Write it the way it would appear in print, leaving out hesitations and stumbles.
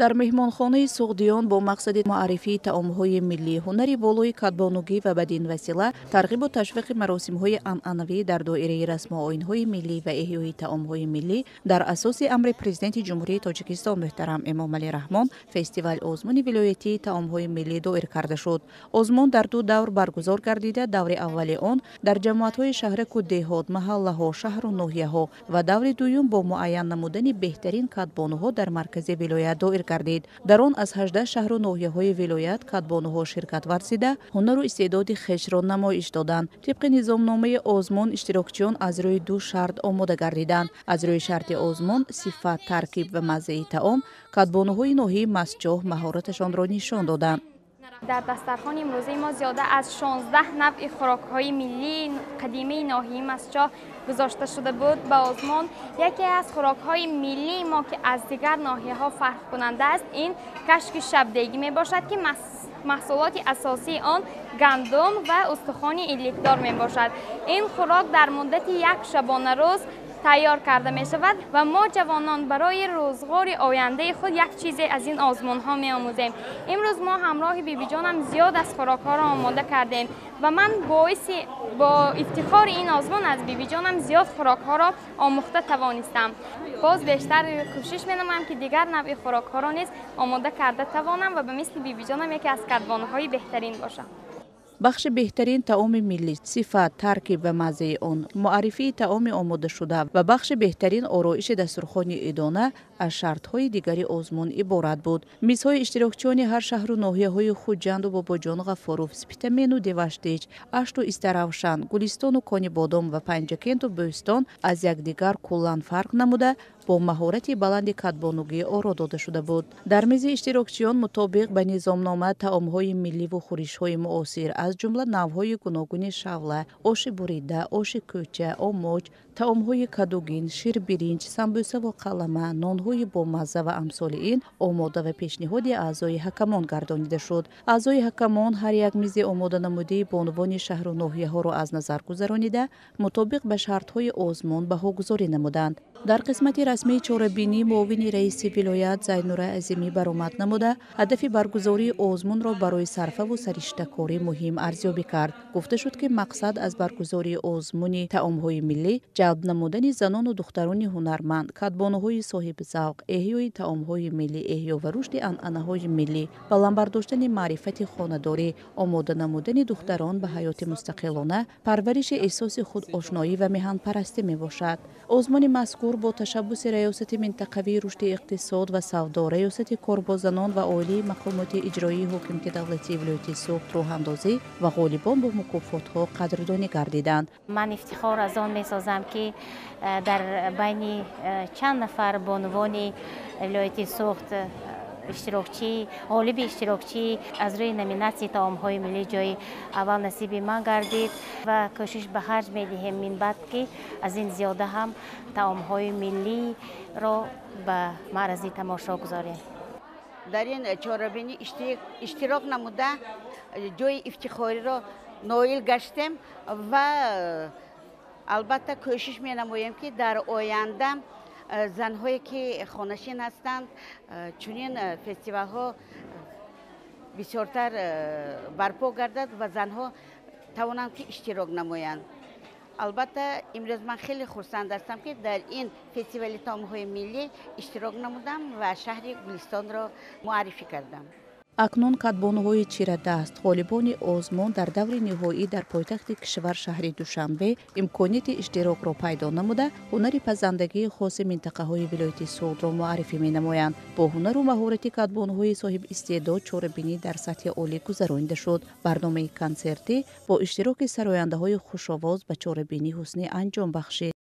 дар меҳмонхонаи Суғдиён бо мақсади муаррифии таомҳои миллӣ, ҳунари болои катбонугӣ ва бадин васила, тарғибу ташвиқи маросимҳои анъанавӣ дар доираи расму оинҳои миллӣ ва эҳёи таомҳои миллӣ дар асоси амри президенти ҷумҳурии Тоҷикистон муҳтарам Эмомалӣ Раҳмон фестивал озмуни вилоятии таомҳои миллӣ доир карда шуд. Озмун дар ду давр баргузор гардида, даври аввали он дар ҷамоатҳои шаҳраку деҳот, маҳаллаҳо, шаҳру ноҳияҳо ва даври дуюм бо муайян намудани беҳтарин катбонуҳо дар маркази вилоят доир гардид. Дар он аз 18 шаҳру ноҳияҳои вилоят катбонуҳо ширкат варзида, ҳунару истеъдоди хешро намоиш доданд. Тибқи низомномаи озмун иштирокчиён аз рӯи ду шарт омода гардиданд. Аз рӯи шарти озмун сифат, таркиб ва маззаи таом, катбонуҳои ноҳияи Мастчоҳ маҳораташонро нишон доданд. در دسترخوان امروزی ما زیاده از 16 نوع خوراک‌های ملی قدیمی ناحیه مسجد گذاشته شده بود به آزمون. یکی از خوراک‌های ملی ما که از دیگر ناحیه‌ها فرق کننده است این کشک شبدیگی می باشد که محصولات اساسی آن گندم و استخوان ایلیکدار می باشد. این خوراک در مدت یک شبانه روز تیار کرده می شود و ما جوانان برای روزگار آینده خود یک چیزی از این آزمون ها می آموزیم. امروز ما همراه بیبی جانم زیاد از خوراک ها را آماده کردیم و من با افتخار این آزمون از بیبی جانم زیاد خوراک ها را آموخته توانستم. باز بیشتر کوشش می نمایم که دیگر نوع خوراک ها را نیز آماده کرده توانم و به مثل بیبی جانم یکی از کدبانهای بهترین باشم. بخش بهترین طعام ملی، صفت، ترکیب و مزه آن، معرفی طعام آماده شده و بخش بهترین آرایش دسترخوان ادانه از شرط‌های دیگری آزمون عبارت بود. میزهای اشتراکچیان هر شهر و ناحیه‌های خوجند و باباجان غفاروف، سپیتامین و دیواشتیچ، اشت و استراوشان، گلستان و کانی بادام و پنجکند و بوستان از یکدیگر کلاً فرق نموده با مهارت بلند کدبانوگی آرا داده شده بود. در میز اشتراکچیان مطابق به نظامنامه طعام‌های ملی و خورش‌های معاصر از جمله نوع‌های گوناگون شوله، آش بریده، آش کوچه، آماج، طعام‌های کدوگین، شیر برنج، سمبوسه و قلمه، نان‌های با مزه و امثال این آماده و پیشنهاد اعضای حکمان گردانیده شد. اعضای حکمان هر یک میز آماده نموده با عنوان شهر و ناحیه‌ها را از نظر گذرانیده مطابق به شرط‌های آزمون بهاگذاری نمودند. در قسمت رسمی چاره‌بینی معاون رئیس ولایت زینوره عظیمی برآمد نموده هدف برگزاری آزمون را برای صرفه و سرشته‌کاری مهم ارزیابی کرد. گفته شد که مقصد از برگزاری آزمون طعام‌های ملی جلب نمودن زنان و دختران هنرمند، کدبانوهای صاحب ذوق، احیای طعام‌های ملی، احیا و رشد عنعنه‌های ملی، بالا برداشتن معرفت خانه‌داری، آماده نمودن دختران به حیات مستقلانه، پرورش احساس خود آشنایی و میهن پرستی میباشد. آزمون مذکور با تشبث ریاست منطقوی رشد اقتصاد و سودا، ریاست کار با زنان و عالی مقامات اجرایی حکومت دولتی ولایت سوخت راه اندازی و غالبان با مکافات‌ها قدردانی گردیدند. من افتخار از آن می‌سازم که در بین چند نفر بانوان ولایت سوخت اشتراکچی، غالب اشتراکچی از روی نومیناسیون طعام‌های ملی جای اول نصیب من گردید و کوشش به خرج می‌دهیم من بعد که از این زیاده هم طعام‌های ملی را به معرض تماشا گذاریم. در این چهاربینی اشتراک نموده جای افتخاری را نایل گشتیم و البته کوشش می‌نماییم که در آینده زنهایی که خانه‌نشین هستند چنین فستیوال ها بسیارتر برپا گردد و زنها توانند که اشتراک نمایند. البته امروز من خیلی خرسند هستم که در این فستیوال طعام‌های ملی اشتراک نمودم و شهر گلستان را معرفی کردم. اکنون کدبانوهای چیردست غالبان آزمون در دور نهایی در پایتخت کشور شهر دوشنبه امکانیت اشتراک را پیدا نموده هنر پزندگی خاص منطقه های ولایت سوخت را معرفی می نمایند. با هنر و مهارت کدبانوهای صاحب استعداد چاره‌بینی در سطح عالی گذرانده شد. برنامه کنسرتی با اشتراک سراینده های خوش‌آواز به چاره‌بینی حسنی انجام بخشید.